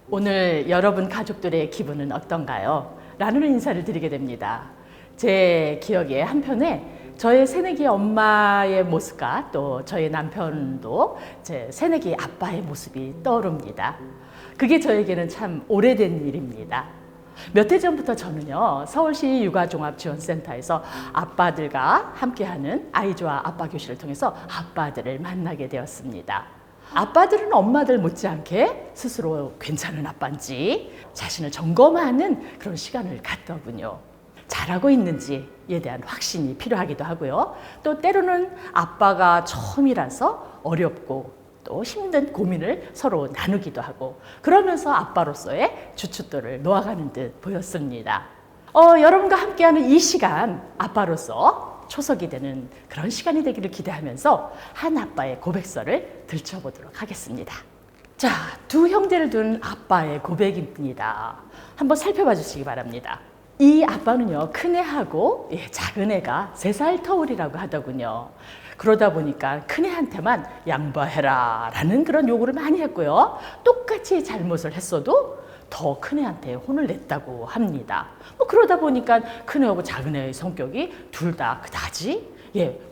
오늘 여러분 가족들의 기분은 어떤가요? 라는 인사를 드리게 됩니다. 제 기억에 한편에 저의 새내기 엄마의 모습과 또 저의 남편도 제 새내기 아빠의 모습이 떠오릅니다. 그게 저에게는 참 오래된 일입니다. 몇 해 전부터 저는요, 서울시 육아종합지원센터에서 아빠들과 함께하는 아이좋아 아빠 교실을 통해서 아빠들을 만나게 되었습니다. 아빠들은 엄마들 못지않게 스스로 괜찮은 아빠인지 자신을 점검하는 그런 시간을 갖더군요. 잘하고 있는지에 대한 확신이 필요하기도 하고요. 또 때로는 아빠가 처음이라서 어렵고 또 힘든 고민을 서로 나누기도 하고, 그러면서 아빠로서의 주춧돌을 놓아가는 듯 보였습니다. 여러분과 함께하는 이 시간, 아빠로서 초석이 되는 그런 시간이 되기를 기대하면서 한 아빠의 고백서를 들춰보도록 하겠습니다. 자, 두 형제를 둔 아빠의 고백입니다. 한번 살펴봐 주시기 바랍니다. 이 아빠는요, 큰애하고 작은애가 3살 터울이라고 하더군요. 그러다 보니까 큰애한테만 양보해라 라는 그런 요구를 많이 했고요. 똑같이 잘못을 했어도 더 큰애한테 혼을 냈다고 합니다. 그러다 보니까 큰애하고 작은애의 성격이 둘 다 그다지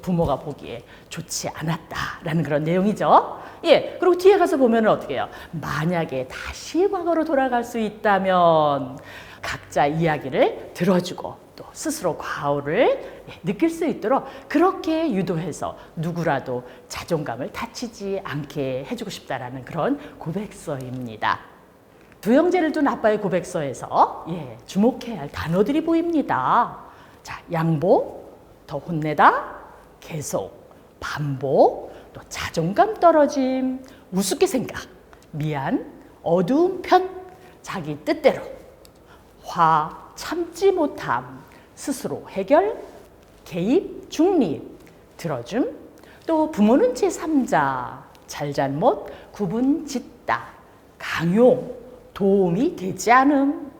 부모가 보기에 좋지 않았다라는 그런 내용이죠. 그리고 뒤에 가서 보면 어떻게 해요? 만약에 다시 과거로 돌아갈 수 있다면 각자 이야기를 들어주고 또 스스로 과오를 느낄 수 있도록 그렇게 유도해서 누구라도 자존감을 다치지 않게 해주고 싶다라는 그런 고백서입니다. 두 형제를 둔 아빠의 고백서에서 주목해야 할 단어들이 보입니다. 자, 양보, 더 혼내다, 계속, 반복, 또 자존감 떨어짐, 우습게 생각, 미안, 어두운 편, 자기 뜻대로, 화, 참지 못함, 스스로 해결, 개입, 중립, 들어줌, 또 부모는 제3자, 잘잘못, 구분 짓다, 강요, 도움이 되지 않음,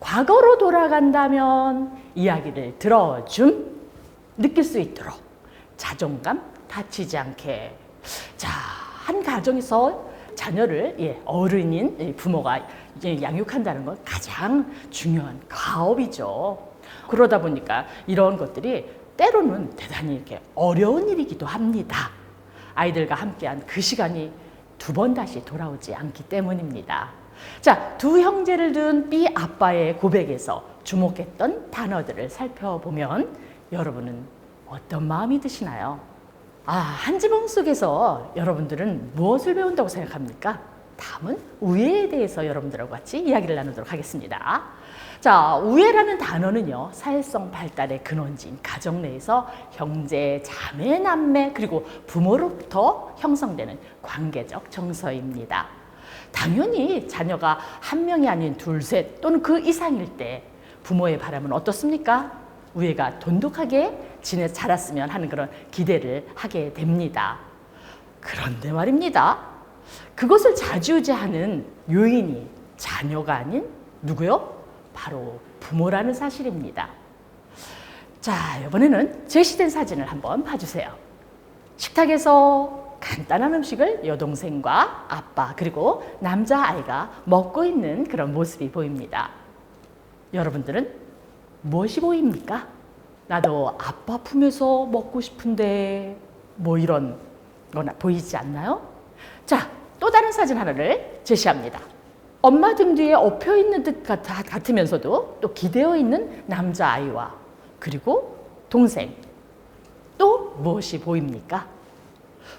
과거로 돌아간다면 이야기를 들어줌, 느낄 수 있도록 자존감 다치지 않게. 자, 한 가정에서 자녀를 어른인 부모가 양육한다는 건 가장 중요한 과업이죠. 그러다 보니까 이런 것들이 때로는 대단히 이렇게 어려운 일이기도 합니다. 아이들과 함께한 그 시간이 두 번 다시 돌아오지 않기 때문입니다. 자, 두 형제를 둔 B 아빠의 고백에서 주목했던 단어들을 살펴보면 여러분은 어떤 마음이 드시나요? 한 지붕 속에서 여러분들은 무엇을 배운다고 생각합니까? 다음은 우애에 대해서 여러분들하고 같이 이야기를 나누도록 하겠습니다. 자, 우애라는 단어는요, 사회성 발달의 근원지인 가정 내에서 형제, 자매, 남매, 그리고 부모로부터 형성되는 관계적 정서입니다. 당연히 자녀가 한 명이 아닌 둘, 셋 또는 그 이상일 때 부모의 바람은 어떻습니까? 우애가 돈독하게 자랐으면 하는 그런 기대를 하게 됩니다. 그런데 말입니다. 그것을 좌지우지하는 요인이 자녀가 아닌 누구요? 바로 부모라는 사실입니다. 자, 이번에는 제시된 사진을 한번 봐주세요. 식탁에서 간단한 음식을 여동생과 아빠 그리고 남자아이가 먹고 있는 그런 모습이 보입니다. 여러분들은 무엇이 보입니까? 나도 아빠 품에서 먹고 싶은데 이런 거나 보이지 않나요? 자, 또 다른 사진 하나를 제시합니다. 엄마 등 뒤에 엎여 있는 듯 같으면서도 또 기대어 있는 남자아이와 그리고 동생, 또 무엇이 보입니까?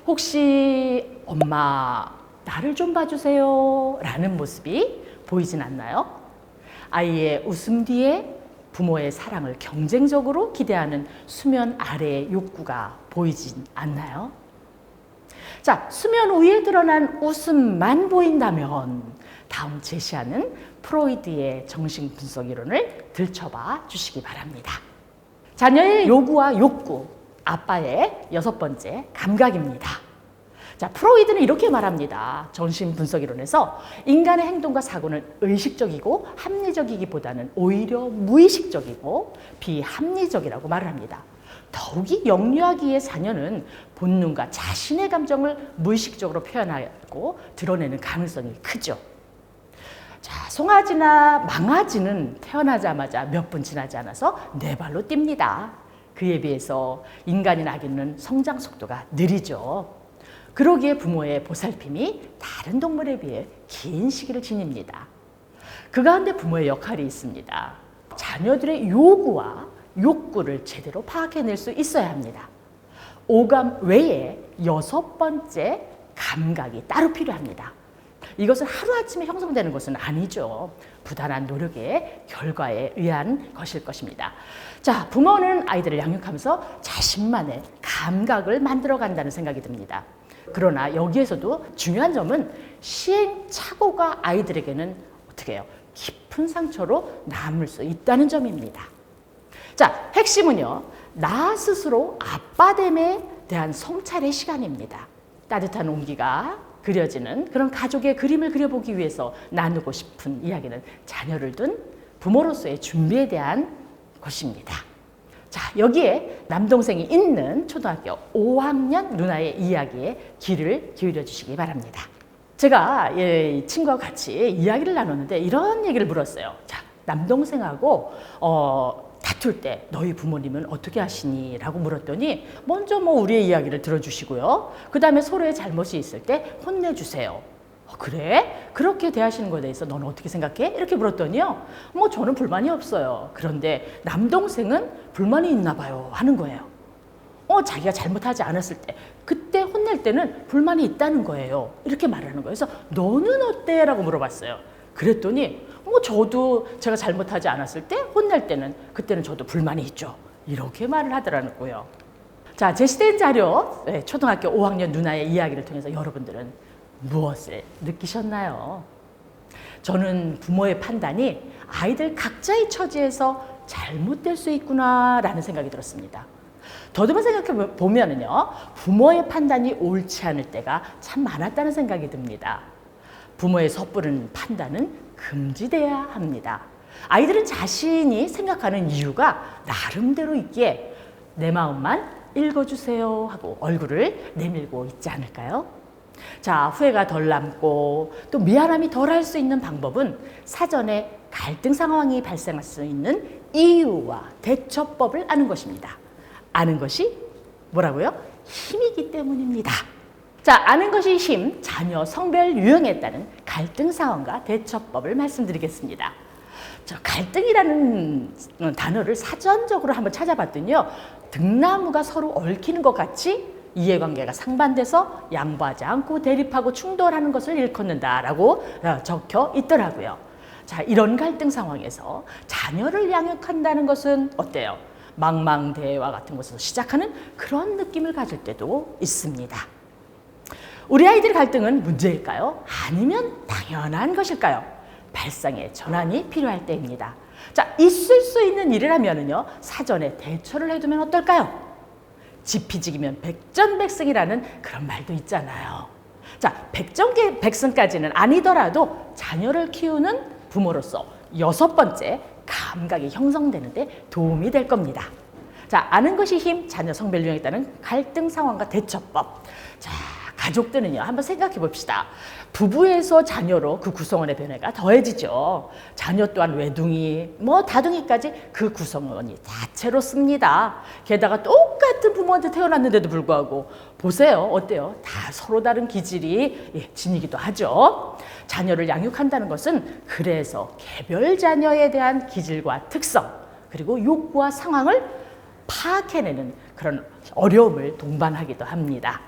혹시 엄마 나를 좀 봐주세요 라는 모습이 보이진 않나요? 아이의 웃음 뒤에 부모의 사랑을 경쟁적으로 기대하는 수면 아래의 욕구가 보이진 않나요? 자, 수면 위에 드러난 웃음만 보인다면 다음 제시하는 프로이드의 정신분석 이론을 들춰봐 주시기 바랍니다. 자녀의 요구와 욕구, 아빠의 6번째 감각입니다. 자, 프로이드는 이렇게 말합니다. 정신분석 이론에서 인간의 행동과 사고는 의식적이고 합리적이기보다는 오히려 무의식적이고 비합리적이라고 말을 합니다. 더욱이 영유아기의 자녀는 본능과 자신의 감정을 무의식적으로 표현하고 드러내는 가능성이 크죠. 자, 송아지나 망아지는 태어나자마자 몇 분 지나지 않아서 네 발로 뜁니다. 그에 비해서 인간이나 아기는 성장 속도가 느리죠. 그러기에 부모의 보살핌이 다른 동물에 비해 긴 시기를 지닙니다. 그 가운데 부모의 역할이 있습니다. 자녀들의 요구와 욕구를 제대로 파악해낼 수 있어야 합니다. 오감 외에 6번째 감각이 따로 필요합니다. 이것은 하루아침에 형성되는 것은 아니죠. 부단한 노력의 결과에 의한 것일 것입니다. 자, 부모는 아이들을 양육하면서 자신만의 감각을 만들어 간다는 생각이 듭니다. 그러나 여기에서도 중요한 점은 시행착오가 아이들에게는 어떻게 해요? 깊은 상처로 남을 수 있다는 점입니다. 자, 핵심은요. 나 스스로 아빠됨에 대한 성찰의 시간입니다. 따뜻한 온기가 그려지는 그런 가족의 그림을 그려보기 위해서 나누고 싶은 이야기는 자녀를 둔 부모로서의 준비에 대한 것입니다. 자, 여기에 남동생이 있는 초등학교 5학년 누나의 이야기에 귀를 기울여 주시기 바랍니다. 제가 이 친구와 같이 이야기를 나눴는데 이런 얘기를 물었어요. 자, 남동생하고 다툴 때 너희 부모님은 어떻게 하시니? 라고 물었더니 먼저 우리의 이야기를 들어주시고요. 그 다음에 서로의 잘못이 있을 때 혼내주세요. 그래? 그렇게 대하시는 것에 대해서 너는 어떻게 생각해? 이렇게 물었더니요. 저는 불만이 없어요. 그런데 남동생은 불만이 있나 봐요. 하는 거예요. 자기가 잘못하지 않았을 때 그때 혼낼 때는 불만이 있다는 거예요. 이렇게 말하는 거예요. 그래서 너는 어때? 라고 물어봤어요. 그랬더니 저도 제가 잘못하지 않았을 때 혼낼 때는 그때는 저도 불만이 있죠. 이렇게 말을 하더라고요. 자, 제시된 자료 초등학교 5학년 누나의 이야기를 통해서 여러분들은 무엇을 느끼셨나요? 저는 부모의 판단이 아이들 각자의 처지에서 잘못될 수 있구나라는 생각이 들었습니다. 더듬어 생각해 보면은요, 부모의 판단이 옳지 않을 때가 참 많았다는 생각이 듭니다. 부모의 섣부른 판단은 금지돼야 합니다. 아이들은 자신이 생각하는 이유가 나름대로 있기에 내 마음만 읽어주세요 하고 얼굴을 내밀고 있지 않을까요? 자, 후회가 덜 남고 또 미안함이 덜 할 수 있는 방법은 사전에 갈등 상황이 발생할 수 있는 이유와 대처법을 아는 것입니다. 아는 것이 뭐라고요? 힘이기 때문입니다. 자, 아는 것이 힘, 자녀 성별 유형에 따른 갈등 상황과 대처법을 말씀드리겠습니다. 갈등이라는 단어를 사전적으로 한번 찾아봤더니요. 등나무가 서로 얽히는 것 같이 이해관계가 상반돼서 양보하지 않고 대립하고 충돌하는 것을 일컫는다라고 적혀 있더라고요. 자, 이런 갈등 상황에서 자녀를 양육한다는 것은 어때요? 망망대해와 같은 곳에서 시작하는 그런 느낌을 가질 때도 있습니다. 우리 아이들의 갈등은 문제일까요? 아니면 당연한 것일까요? 발상의 전환이 필요할 때입니다. 자, 있을 수 있는 일이라면요, 사전에 대처를 해두면 어떨까요? 지피지기면 백전백승이라는 그런 말도 있잖아요. 자, 백전백승까지는 아니더라도 자녀를 키우는 부모로서 6번째 감각이 형성되는데 도움이 될 겁니다. 자, 아는 것이 힘, 자녀 성별 유형에 따른 갈등 상황과 대처법. 자, 가족들은요, 한번 생각해 봅시다. 부부에서 자녀로 그 구성원의 변화가 더해지죠. 자녀 또한 외둥이, 다둥이까지 그 구성원이 다채롭습니다. 게다가 똑같은 부모한테 태어났는데도 불구하고 보세요. 어때요? 다 서로 다른 기질이 지니기도 하죠. 자녀를 양육한다는 것은 그래서 개별 자녀에 대한 기질과 특성, 그리고 욕구와 상황을 파악해내는 그런 어려움을 동반하기도 합니다.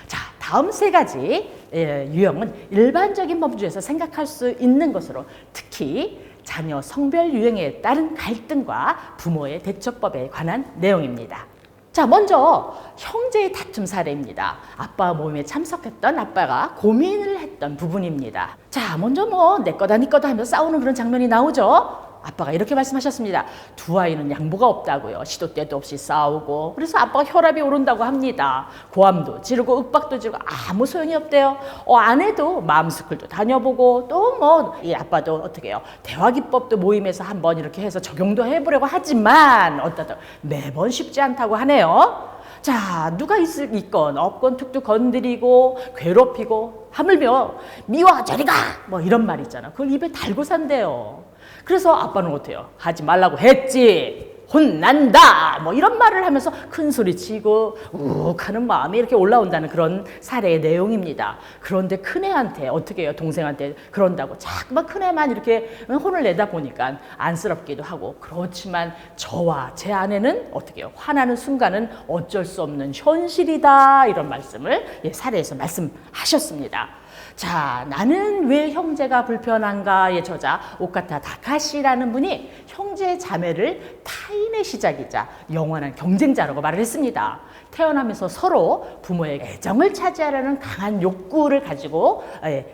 자, 다음 3가지 유형은 일반적인 범주에서 생각할 수 있는 것으로 특히 자녀 성별 유형에 따른 갈등과 부모의 대처법에 관한 내용입니다. 자, 먼저 형제의 다툼 사례입니다. 아빠 모임에 참석했던 아빠가 고민을 했던 부분입니다. 자, 먼저 내 거다 네 거다 하면서 싸우는 그런 장면이 나오죠. 아빠가 이렇게 말씀하셨습니다. 두 아이는 양보가 없다고요. 시도 때도 없이 싸우고, 그래서 아빠가 혈압이 오른다고 합니다. 고함도 지르고 윽박도 지르고 아무 소용이 없대요. 아내도 마음스쿨도 다녀보고 또 이 아빠도 어떻게 해요? 대화기법도 모임에서 한번 이렇게 해서 적용도 해보려고 하지만 어떠다 매번 쉽지 않다고 하네요. 자, 누가 있건 없건 툭툭 건드리고 괴롭히고 하물며 미워 저리 가! 뭐 이런 말 있잖아. 그걸 입에 달고 산대요. 그래서 아빠는 어때요? 하지 말라고 했지. 혼난다! 뭐 이런 말을 하면서 큰 소리 치고 욱 하는 마음이 이렇게 올라온다는 그런 사례의 내용입니다. 그런데 큰애한테 어떻게 해요? 동생한테 그런다고 자꾸만 큰애만 이렇게 혼을 내다 보니까 안쓰럽기도 하고, 그렇지만 저와 제 아내는 어떻게 해요? 화나는 순간은 어쩔 수 없는 현실이다, 이런 말씀을 사례에서 말씀하셨습니다. 자, 나는 왜 형제가 불편한가의 저자 오카타 다카시라는 분이 형제 자매를 타인의 시작이자 영원한 경쟁자라고 말을 했습니다. 태어나면서 서로 부모의 애정을 차지하려는 강한 욕구를 가지고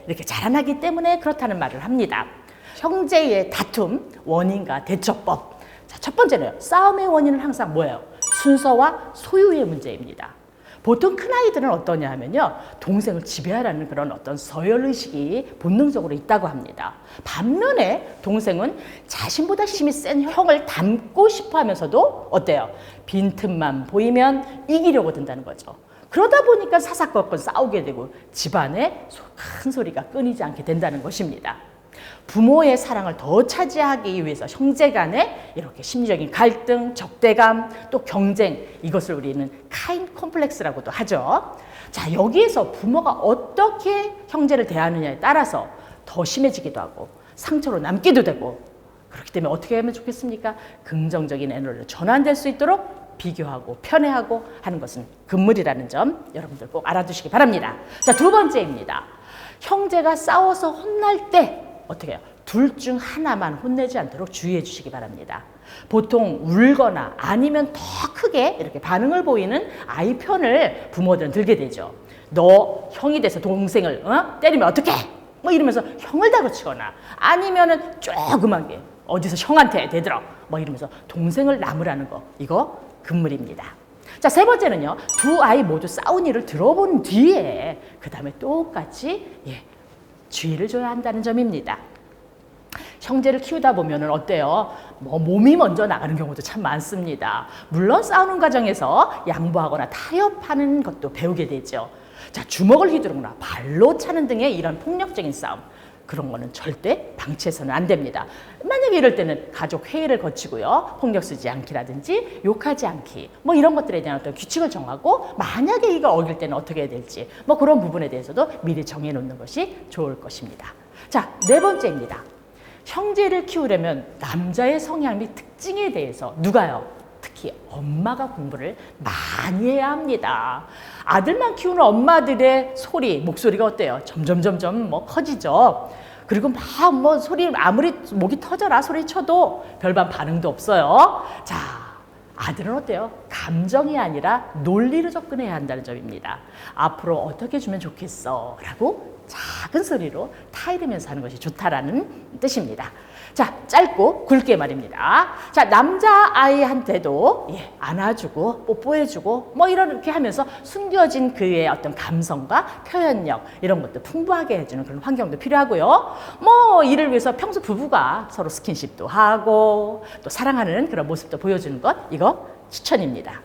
이렇게 자라나기 때문에 그렇다는 말을 합니다. 형제의 다툼, 원인과 대처법. 자, 첫 번째는요. 싸움의 원인은 항상 뭐예요? 순서와 소유의 문제입니다. 보통 큰아이들은 어떠냐 하면요. 동생을 지배하라는 그런 어떤 서열의식이 본능적으로 있다고 합니다. 반면에 동생은 자신보다 힘이 센 형을 닮고 싶어 하면서도 어때요? 빈틈만 보이면 이기려고 든다는 거죠. 그러다 보니까 사사건건 싸우게 되고 집안에 큰 소리가 끊이지 않게 된다는 것입니다. 부모의 사랑을 더 차지하기 위해서 형제 간에 이렇게 심리적인 갈등, 적대감, 또 경쟁, 이것을 우리는 카인 콤플렉스라고도 하죠. 자, 여기에서 부모가 어떻게 형제를 대하느냐에 따라서 더 심해지기도 하고 상처로 남기도 되고, 그렇기 때문에 어떻게 하면 좋겠습니까? 긍정적인 에너지로 전환될 수 있도록 비교하고 편애하고 하는 것은 금물이라는 점 여러분들 꼭 알아두시기 바랍니다. 자, 두 번째입니다. 형제가 싸워서 혼날 때 어떻게 해요? 둘 중 하나만 혼내지 않도록 주의해 주시기 바랍니다. 보통 울거나 아니면 더 크게 이렇게 반응을 보이는 아이 편을 부모들은 들게 되죠. 너 형이 돼서 동생을 때리면 어떡해? 뭐 이러면서 형을 다그치거나, 아니면은 조그맣게 어디서 형한테 대들어 뭐 이러면서 동생을 나무라는 거, 이거 금물입니다. 자, 세 번째는요. 두 아이 모두 싸운 일을 들어본 뒤에 그 다음에 똑같이 주의를 줘야 한다는 점입니다. 형제를 키우다 보면은 어때요? 뭐 몸이 먼저 나가는 경우도 참 많습니다. 물론 싸우는 과정에서 양보하거나 타협하는 것도 배우게 되죠. 자, 주먹을 휘두르거나 발로 차는 등의 이런 폭력적인 싸움, 그런 거는 절대 방치해서는 안 됩니다. 만약에 이럴 때는 가족 회의를 거치고요. 폭력 쓰지 않기라든지 욕하지 않기, 뭐 이런 것들에 대한 어떤 규칙을 정하고, 만약에 이거 어길 때는 어떻게 해야 될지 뭐 그런 부분에 대해서도 미리 정해 놓는 것이 좋을 것입니다. 자, 네 번째입니다. 형제를 키우려면 남자의 성향 및 특징에 대해서 누가요? 특히 엄마가 공부를 많이 해야 합니다. 아들만 키우는 엄마들의 목소리가 어때요? 점점 뭐 커지죠. 그리고 막 뭐 소리 아무리 목이 터져라 소리 쳐도 별반 반응도 없어요. 자, 아들은 어때요? 감정이 아니라 논리로 접근해야 한다는 점입니다. 앞으로 어떻게 주면 좋겠어? 라고 작은 소리로 타이르면서 하는 것이 좋다라는 뜻입니다. 자, 짧고 굵게 말입니다. 자, 남자아이한테도 안아주고 뽀뽀해주고 뭐 이렇게 하면서 숨겨진 그의 어떤 감성과 표현력, 이런 것도 풍부하게 해주는 그런 환경도 필요하고요. 뭐 이를 위해서 평소 부부가 서로 스킨십도 하고 또 사랑하는 그런 모습도 보여주는 것, 이거 추천입니다.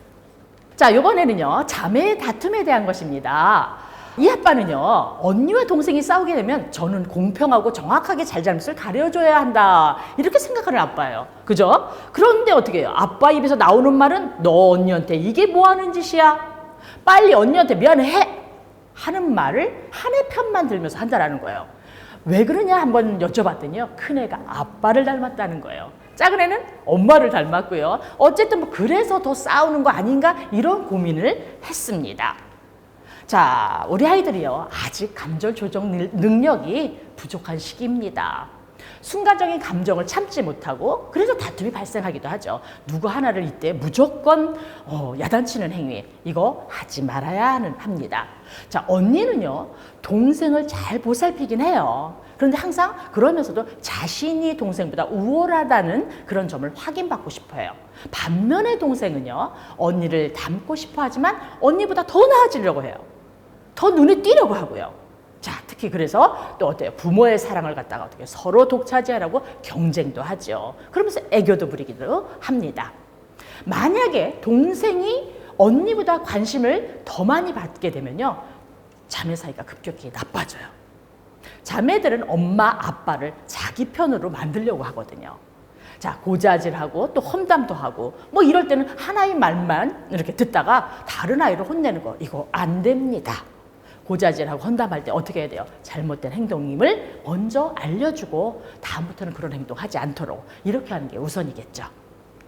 자, 이번에는요. 자매의 다툼에 대한 것입니다. 이 아빠는요, 언니와 동생이 싸우게 되면 저는 공평하고 정확하게 잘잘못을 가려줘야 한다, 이렇게 생각하는 아빠예요. 그죠? 그런데 어떻게 해요? 아빠 입에서 나오는 말은 너 언니한테 이게 뭐 하는 짓이야? 빨리 언니한테 미안해! 하는 말을 한애 편만 들면서 한다라는 거예요. 왜 그러냐 한번 여쭤봤더니요. 큰애가 아빠를 닮았다는 거예요. 작은애는 엄마를 닮았고요. 어쨌든 뭐 그래서 더 싸우는 거 아닌가, 이런 고민을 했습니다. 자, 우리 아이들이요, 아직 감정 조정 능력이 부족한 시기입니다. 순간적인 감정을 참지 못하고 그래서 다툼이 발생하기도 하죠. 누구 하나를 이때 무조건 야단치는 행위, 이거 하지 말아야 합니다. 자, 언니는요, 동생을 잘 보살피긴 해요. 그런데 항상 그러면서도 자신이 동생보다 우월하다는 그런 점을 확인받고 싶어 해요. 반면에 동생은요, 언니를 닮고 싶어 하지만 언니보다 더 나아지려고 해요. 더 눈에 띄려고 하고요. 자, 특히 그래서 또 어때요? 부모의 사랑을 갖다가 어떻게 서로 독차지하라고 경쟁도 하죠. 그러면서 애교도 부리기도 합니다. 만약에 동생이 언니보다 관심을 더 많이 받게 되면요, 자매 사이가 급격히 나빠져요. 자매들은 엄마, 아빠를 자기 편으로 만들려고 하거든요. 자, 고자질하고 또 험담도 하고 뭐 이럴 때는 하나의 말만 이렇게 듣다가 다른 아이를 혼내는 거, 이거 안 됩니다. 고자질하고 험담할 때 어떻게 해야 돼요? 잘못된 행동임을 먼저 알려주고 다음부터는 그런 행동하지 않도록 이렇게 하는 게 우선이겠죠.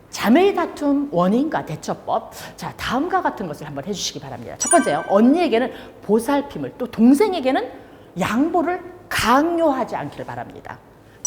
자매의 다툼 원인과 대처법. 자, 다음과 같은 것을 한번 해주시기 바랍니다. 첫 번째요. 언니에게는 보살핌을, 또 동생에게는 양보를 강요하지 않기를 바랍니다.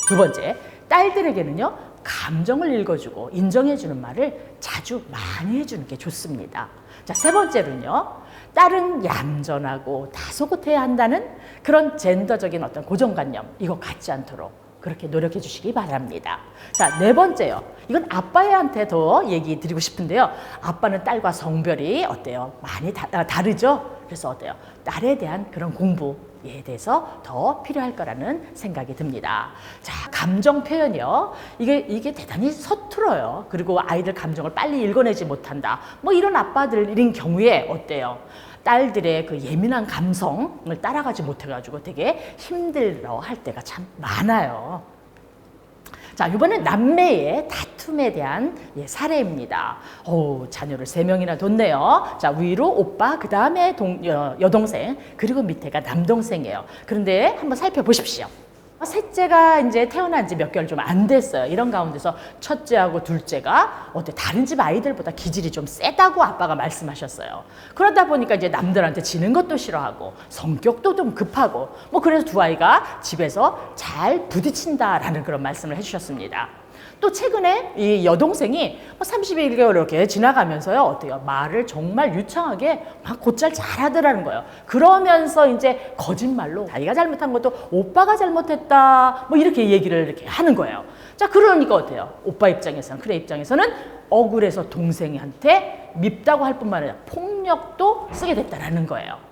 두 번째, 딸들에게는요. 감정을 읽어주고 인정해주는 말을 자주 많이 해주는 게 좋습니다. 자, 세 번째로는요. 딸은 얌전하고 다소곳해야 한다는 그런 젠더적인 어떤 고정관념, 이거 갖지 않도록 그렇게 노력해 주시기 바랍니다. 자, 네 번째요. 이건 아빠한테 더 얘기 드리고 싶은데요. 아빠는 딸과 성별이 어때요? 많이 다르죠? 그래서 어때요? 딸에 대한 그런 공부에 대해서 더 필요할 거라는 생각이 듭니다. 자, 감정 표현이요. 이게 대단히 서툴어요. 그리고 아이들 감정을 빨리 읽어내지 못한다. 뭐 이런 아빠들인 경우에 어때요? 딸들의 그 예민한 감성을 따라가지 못해가지고 되게 힘들어할 때가 참 많아요. 자, 이번엔 남매의 다툼에 대한 사례입니다. 자녀를 3명이나 뒀네요. 자, 위로 오빠, 그 다음에 여동생, 그리고 밑에가 남동생이에요. 그런데 한번 살펴보십시오. 셋째가 이제 태어난 지 몇 개월 좀 안 됐어요. 이런 가운데서 첫째하고 둘째가 다른 집 아이들보다 기질이 좀 세다고 아빠가 말씀하셨어요. 그러다 보니까 이제 남들한테 지는 것도 싫어하고 성격도 좀 급하고 뭐 그래서 두 아이가 집에서 잘 부딪힌다라는 그런 말씀을 해주셨습니다. 또 최근에 이 여동생이 31개월 이렇게 지나가면서요, 어때요? 말을 정말 유창하게 막 곧잘 잘하더라는 거예요. 그러면서 이제 거짓말로 자기가 잘못한 것도 오빠가 잘못했다, 뭐 이렇게 얘기를 이렇게 하는 거예요. 자, 그러니까 어때요? 오빠 입장에서는, 그래 입장에서는 억울해서 동생한테 밉다고 할 뿐만 아니라 폭력도 쓰게 됐다라는 거예요.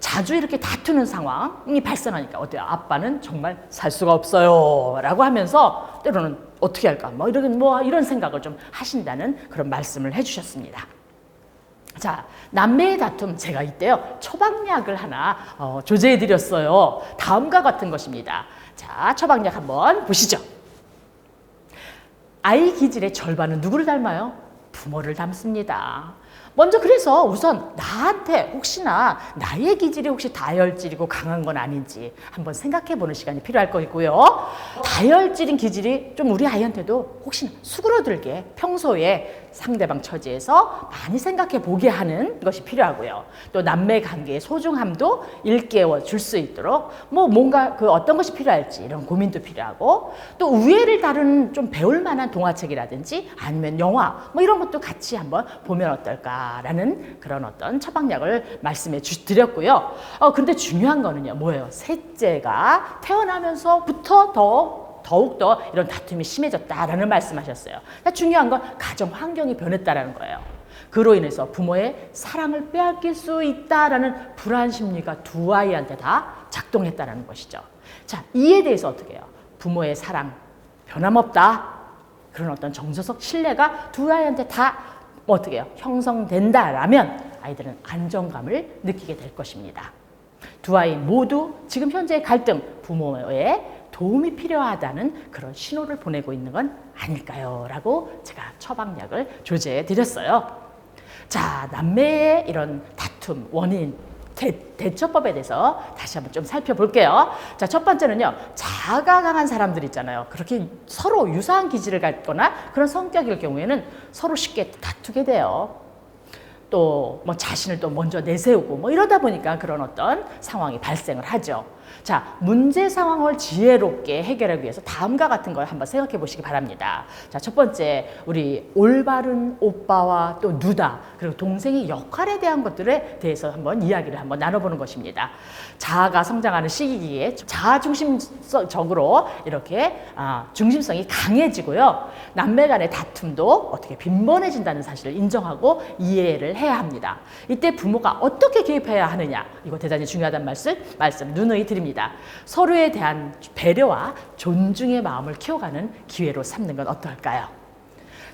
자주 이렇게 다투는 상황이 발생하니까 어때요? 아빠는 정말 살 수가 없어요 라고 하면서 때로는 어떻게 할까 이런 생각을 좀 하신다는 그런 말씀을 해주셨습니다. 자, 남매의 다툼, 제가 이때요 처방약을 하나 조제해 드렸어요. 다음과 같은 것입니다. 자, 처방약 한번 보시죠. 아이 기질의 절반은 누구를 닮아요? 부모를 닮습니다. 먼저 그래서 우선 나한테 혹시나 나의 기질이 혹시 다혈질이고 강한 건 아닌지 한번 생각해 보는 시간이 필요할 거고요. 다혈질인 기질이 좀 우리 아이한테도 혹시나 수그러들게 평소에 상대방 처지에서 많이 생각해 보게 하는 것이 필요하고요. 또 남매 관계의 소중함도 일깨워 줄 수 있도록 뭔가 그 어떤 것이 필요할지 이런 고민도 필요하고, 또 우애를 다루는 좀 배울 만한 동화책이라든지 아니면 영화 이런 것도 같이 한번 보면 어떨까라는 그런 어떤 처방약을 말씀해 드렸고요. 근데 중요한 거는요, 뭐예요? 셋째가 태어나면서부터 더욱더 이런 다툼이 심해졌다라는 말씀하셨어요. 중요한 건 가정 환경이 변했다라는 거예요. 그로 인해서 부모의 사랑을 빼앗길 수 있다라는 불안 심리가 두 아이한테 다 작동했다라는 것이죠. 자, 이에 대해서 어떻게 해요? 부모의 사랑 변함없다. 그런 어떤 정서적 신뢰가 두 아이한테 다 어떻게 해요? 형성된다라면 아이들은 안정감을 느끼게 될 것입니다. 두 아이 모두 지금 현재의 갈등, 부모의 도움이 필요하다는 그런 신호를 보내고 있는 건 아닐까요? 라고 제가 처방약을 조제해 드렸어요. 자, 남매의 이런 다툼, 원인, 대처법에 대해서 다시 한번 좀 살펴볼게요. 자, 첫 번째는요, 자아가 강한 사람들 있잖아요. 그렇게 서로 유사한 기질을 갖거나 그런 성격일 경우에는 서로 쉽게 다투게 돼요. 또 자신을 또 먼저 내세우고 이러다 보니까 그런 어떤 상황이 발생을 하죠. 자, 문제 상황을 지혜롭게 해결하기 위해서 다음과 같은 걸 한번 생각해 보시기 바랍니다. 자, 첫 번째, 우리 올바른 오빠와 또 누다, 그리고 동생의 역할에 대한 것들에 대해서 한번 이야기를 한번 나눠보는 것입니다. 자아가 성장하는 시기에 자아 중심적으로 이렇게 중심성이 강해지고요. 남매 간의 다툼도 어떻게 빈번해진다는 사실을 인정하고 이해를 해야 합니다. 이때 부모가 어떻게 개입해야 하느냐, 이거 대단히 중요하다는 말씀 누누이 드립니다. 서로에 대한 배려와 존중의 마음을 키워가는 기회로 삼는 건 어떨까요?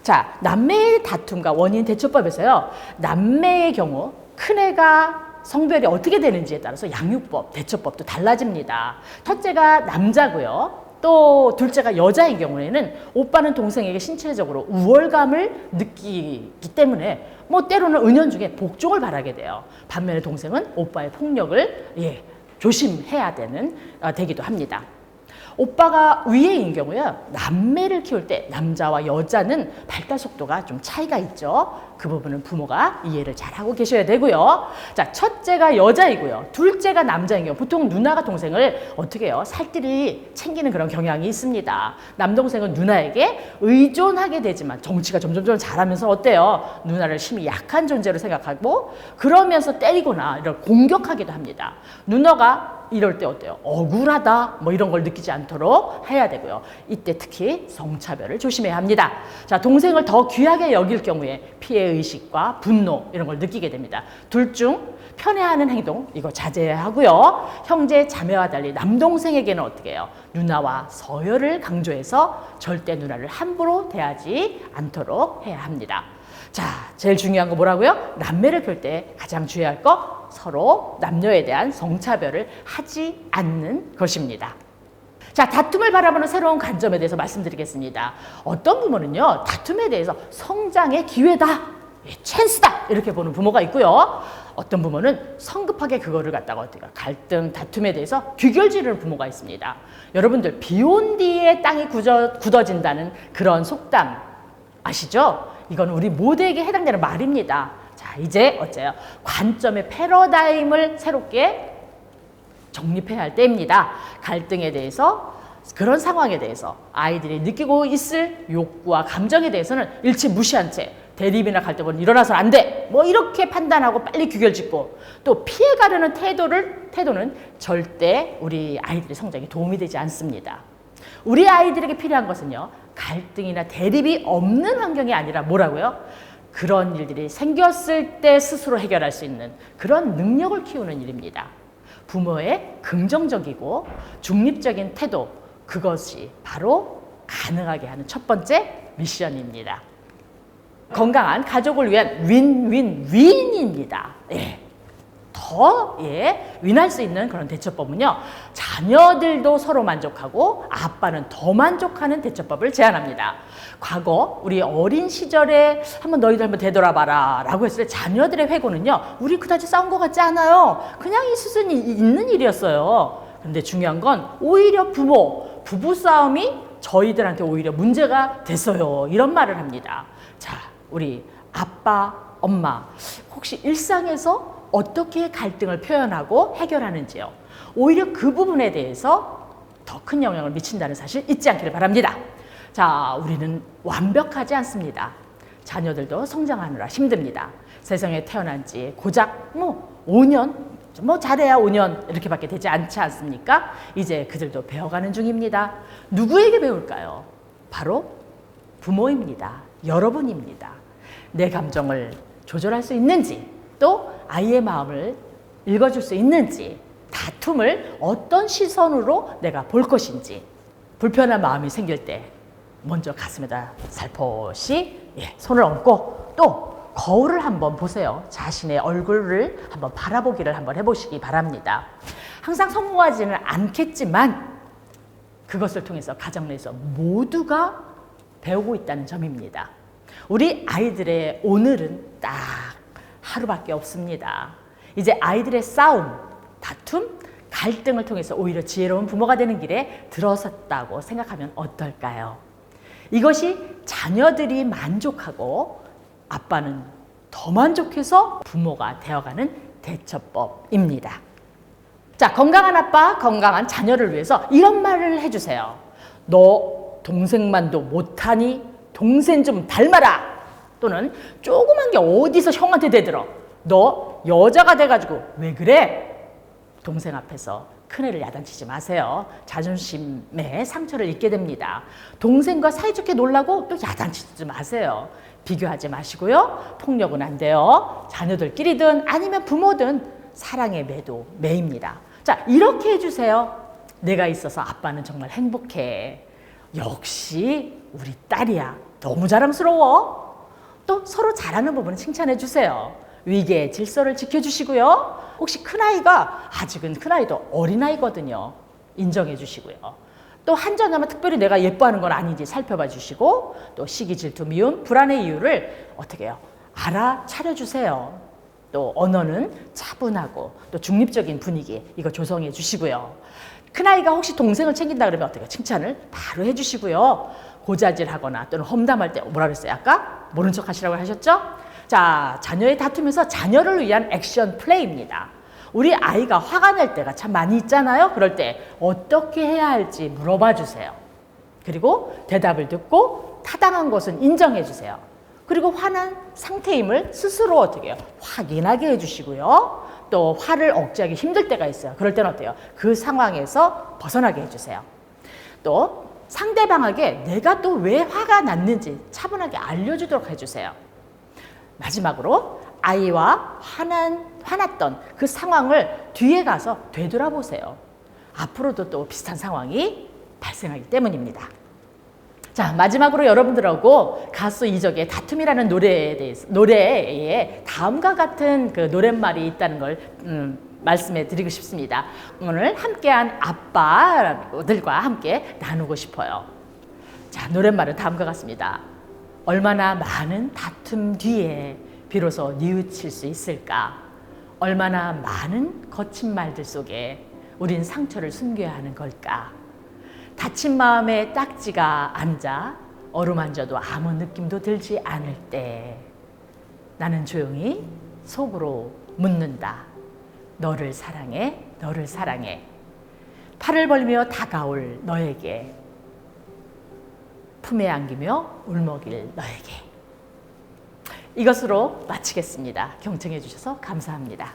자, 남매의 다툼과 원인 대처법에서요, 남매의 경우 큰애가 성별이 어떻게 되는지에 따라서 양육법, 대처법도 달라집니다. 첫째가 남자고요. 또 둘째가 여자인 경우에는 오빠는 동생에게 신체적으로 우월감을 느끼기 때문에 뭐 때로는 은연중에 복종을 바라게 돼요. 반면에 동생은 오빠의 폭력을 조심해야 되기도 합니다. 오빠가 위에인 경우요, 남매를 키울 때 남자와 여자는 발달 속도가 좀 차이가 있죠. 그 부분은 부모가 이해를 잘하고 계셔야 되고요. 자, 첫째가 여자이고요, 둘째가 남자인 경우 보통 누나가 동생을 어떻게 해요? 살뜰히 챙기는 그런 경향이 있습니다. 남동생은 누나에게 의존하게 되지만 정치가 점점 잘하면서 어때요? 누나를 심히 약한 존재로 생각하고 그러면서 때리거나 이런 공격하기도 합니다. 누나가 이럴 때 어때요? 억울하다 뭐 이런 걸 느끼지 않도록 해야 되고요. 이때 특히 성차별을 조심해야 합니다. 자, 동생을 더 귀하게 여길 경우에 피해의식과 분노 이런 걸 느끼게 됩니다. 둘 중 편애하는 행동 이거 자제해야 하고요. 형제 자매와 달리 남동생에게는 어떻게 해요? 누나와 서열을 강조해서 절대 누나를 함부로 대하지 않도록 해야 합니다. 자, 제일 중요한 거 뭐라고요? 남매를 키울 때 가장 주의할 거 서로 남녀에 대한 성차별을 하지 않는 것입니다. 자, 다툼을 바라보는 새로운 관점에 대해서 말씀드리겠습니다. 어떤 부모는요, 다툼에 대해서 성장의 기회다, 찬스다 이렇게 보는 부모가 있고요. 어떤 부모는 성급하게 그거를 갖다가 어떻게 갈등, 다툼에 대해서 귀결 지르는 부모가 있습니다. 여러분들 비온 뒤에 땅이 굳어진다는 그런 속담 아시죠? 이건 우리 모두에게 해당되는 말입니다. 자, 이제 어째요? 관점의 패러다임을 새롭게 정립해야 할 때입니다. 갈등에 대해서 그런 상황에 대해서 아이들이 느끼고 있을 욕구와 감정에 대해서는 일체 무시한 채 대립이나 갈등은 일어나서는 안 돼. 뭐 이렇게 판단하고 빨리 귀결짓고 또 피해가려는 태도는 절대 우리 아이들의 성장에 도움이 되지 않습니다. 우리 아이들에게 필요한 것은요, 갈등이나 대립이 없는 환경이 아니라 뭐라고요? 그런 일들이 생겼을 때 스스로 해결할 수 있는 그런 능력을 키우는 일입니다. 부모의 긍정적이고 중립적인 태도, 그것이 바로 가능하게 하는 첫 번째 미션입니다. 건강한 가족을 위한 윈윈윈입니다. 윈할 수 있는 그런 대처법은요, 자녀들도 서로 만족하고 아빠는 더 만족하는 대처법을 제안합니다. 과거 우리 어린 시절에 너희들 한번 되돌아봐라 라고 했을 때 자녀들의 회고는요, 우리 그다지 싸운 것 같지 않아요. 그냥 있을 수 있는 일이었어요. 근데 중요한 건 오히려 부부 싸움이 저희들한테 오히려 문제가 됐어요. 이런 말을 합니다. 자, 우리 아빠, 엄마 혹시 일상에서 어떻게 갈등을 표현하고 해결하는지요. 오히려 그 부분에 대해서 더 큰 영향을 미친다는 사실 잊지 않기를 바랍니다. 자, 우리는 완벽하지 않습니다. 자녀들도 성장하느라 힘듭니다. 세상에 태어난 지 고작 5년, 잘해야 5년 이렇게밖에 되지 않지 않습니까? 이제 그들도 배워가는 중입니다. 누구에게 배울까요? 바로 부모입니다. 여러분입니다. 내 감정을 조절할 수 있는지, 또 아이의 마음을 읽어줄 수 있는지, 다툼을 어떤 시선으로 내가 볼 것인지, 불편한 마음이 생길 때 먼저 가슴에다 살포시 손을 얹고 또 거울을 한번 보세요. 자신의 얼굴을 한번 바라보기를 한번 해보시기 바랍니다. 항상 성공하지는 않겠지만 그것을 통해서 가정 내에서 모두가 배우고 있다는 점입니다. 우리 아이들의 오늘은 딱 하루밖에 없습니다. 이제 아이들의 싸움, 다툼, 갈등을 통해서 오히려 지혜로운 부모가 되는 길에 들어섰다고 생각하면 어떨까요? 이것이 자녀들이 만족하고 아빠는 더 만족해서 부모가 되어가는 대처법입니다. 자, 건강한 아빠, 건강한 자녀를 위해서 이런 말을 해주세요. 너 동생만도 못하니 동생 좀 닮아라. 또는 조그만 게 어디서 형한테 대들어. 너 여자가 돼가지고 왜 그래? 동생 앞에서 큰애를 야단치지 마세요. 자존심에 상처를 입게 됩니다. 동생과 사이좋게 놀라고 또 야단치지 마세요. 비교하지 마시고요. 폭력은 안 돼요. 자녀들끼리든 아니면 부모든 사랑의 매입니다. 자, 이렇게 해주세요. 내가 있어서 아빠는 정말 행복해. 역시 우리 딸이야. 너무 자랑스러워. 또 서로 잘하는 부분은 칭찬해 주세요. 위계 질서를 지켜주시고요. 혹시 큰아이가 아직은 큰아이도 어린아이거든요. 인정해 주시고요. 또 한전하면 특별히 내가 예뻐하는 건 아닌지 살펴봐 주시고 또 시기, 질투, 미움, 불안의 이유를 어떻게 해요? 알아차려 주세요. 또 언어는 차분하고 또 중립적인 분위기 이거 조성해 주시고요. 큰아이가 혹시 동생을 챙긴다 그러면 어떻게 칭찬을 바로 해주시고요. 고자질하거나 또는 험담할 때 뭐라 그랬어요? 아까 모른 척 하시라고 하셨죠? 자, 자녀의 다툼에서 자녀를 위한 액션 플레이입니다. 우리 아이가 화가 날 때가 참 많이 있잖아요. 그럴 때 어떻게 해야 할지 물어봐 주세요. 그리고 대답을 듣고 타당한 것은 인정해 주세요. 그리고 화난 상태임을 스스로 어떻게 해요? 확인하게 해주시고요. 또 화를 억제하기 힘들 때가 있어요. 그럴 때는 어때요? 그 상황에서 벗어나게 해주세요. 또 상대방에게 내가 또 왜 화가 났는지 차분하게 알려주도록 해주세요. 마지막으로 아이와 화났던 그 상황을 뒤에 가서 되돌아보세요. 앞으로도 또 비슷한 상황이 발생하기 때문입니다. 자, 마지막으로 여러분들하고 가수 이적의 다툼이라는 노래에 다음과 같은 그 노랫말이 있다는 걸 말씀해 드리고 싶습니다. 오늘 함께한 아빠들과 함께 나누고 싶어요. 자, 노랫말은 다음과 같습니다. 얼마나 많은 다툼 뒤에 비로소 뉘우칠 수 있을까? 얼마나 많은 거친 말들 속에 우린 상처를 숨겨야 하는 걸까? 다친 마음에 딱지가 앉아 어루만져도 아무 느낌도 들지 않을 때 나는 조용히 속으로 묻는다. 너를 사랑해, 너를 사랑해. 팔을 벌며 다가올 너에게 품에 안기며 울먹일 너에게. 이것으로 마치겠습니다. 경청해 주셔서 감사합니다.